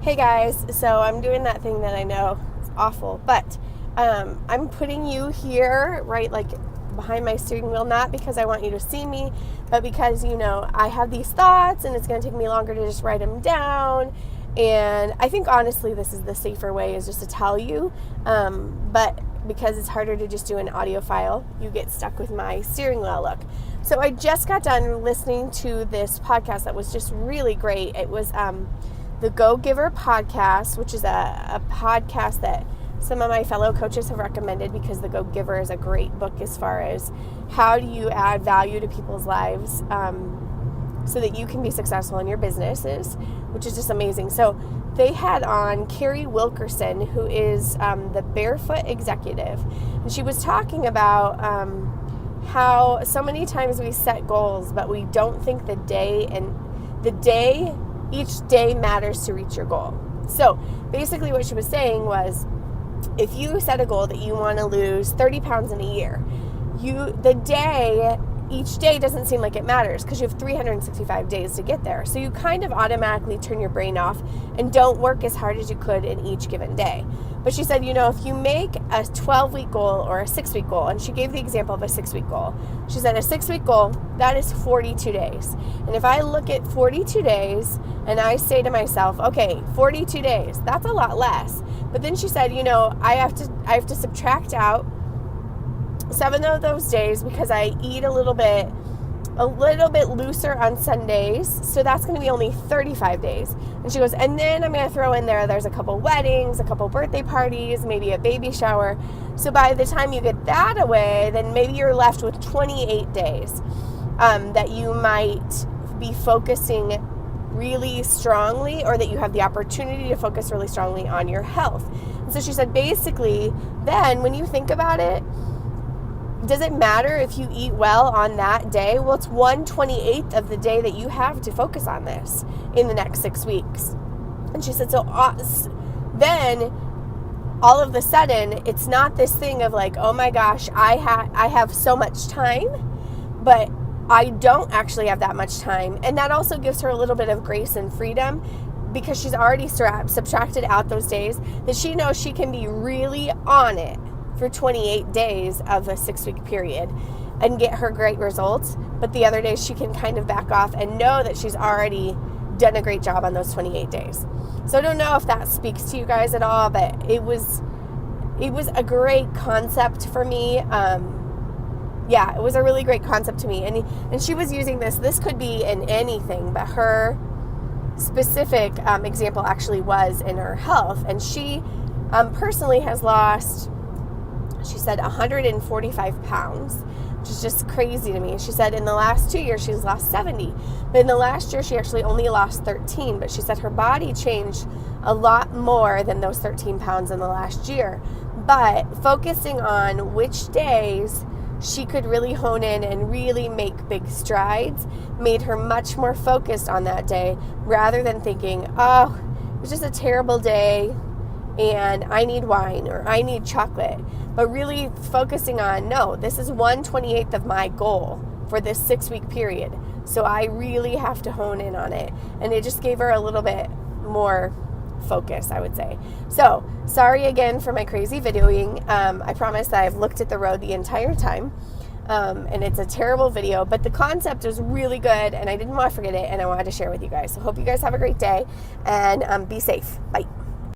Hey guys, so I'm doing that thing that I know is awful, but I'm putting you here, right, like behind my steering wheel, not because I want you to see me, but because, I have these thoughts and it's going to take me longer to just write them down. And I think honestly this is the safer way, is just to tell you, but because it's harder to just do an audio file, you get stuck with my steering wheel look. So I just got done listening to this podcast that was just really great. It was the Go Giver podcast, which is a podcast that some of my fellow coaches have recommended, because the Go Giver is a great book as far as how do you add value to people's lives so that you can be successful in your businesses, which is just amazing. So they had on Carrie Wilkerson, who is the Barefoot Executive, and she was talking about how so many times we set goals, but we don't think each day matters to reach your goal. So basically what she was saying was, if you set a goal that you want to lose 30 pounds in a year, each day doesn't seem like it matters because you have 365 days to get there. So you kind of automatically turn your brain off and don't work as hard as you could in each given day. But she said, if you make a 12-week goal or a 6-week goal, and she gave the example of a 6-week goal. She said a 6-week goal, that is 42 days. And if I look at 42 days and I say to myself, okay, 42 days, that's a lot less. But then she said, I have to subtract out 7 of those days because I eat a little bit looser on Sundays, so that's going to be only 35 days. And she goes, and then I'm going to throw in there's a couple weddings, a couple birthday parties, maybe a baby shower. So by the time you get that away, then maybe you're left with 28 days that you might be focusing really strongly, or that you have the opportunity to focus really strongly on your health. And so she said, basically, then when you think about it, does it matter if you eat well on that day? Well, it's 1/28 of the day that you have to focus on this in the next 6 weeks. And she said, so then all of a sudden, it's not this thing of like, oh my gosh, I have so much time, but I don't actually have that much time. And that also gives her a little bit of grace and freedom, because she's already subtracted out those days that she knows she can be really on it for 28 days of a 6-week period and get her great results. But the other days she can kind of back off and know that she's already done a great job on those 28 days. So I don't know if that speaks to you guys at all, but it was a great concept for me. It was a really great concept to me. And she was using this could be in anything, but her specific example actually was in her health. And she personally has lost, she said, 145 pounds, which is just crazy to me. She said in the last 2 years, she's lost 70. But in the last year, she actually only lost 13. But she said her body changed a lot more than those 13 pounds in the last year. But focusing on which days she could really hone in and really make big strides made her much more focused on that day, rather than thinking, oh, it was just a terrible day and I need wine or I need chocolate. But really focusing on, no, this is 1/28 of my goal for this 6-week period. So I really have to hone in on it. And it just gave her a little bit more focus, I would say. So sorry again for my crazy videoing. I promise that I've looked at the road the entire time. And it's a terrible video, but the concept was really good and I didn't want to forget it, and I wanted to share with you guys. So hope you guys have a great day and be safe. Bye.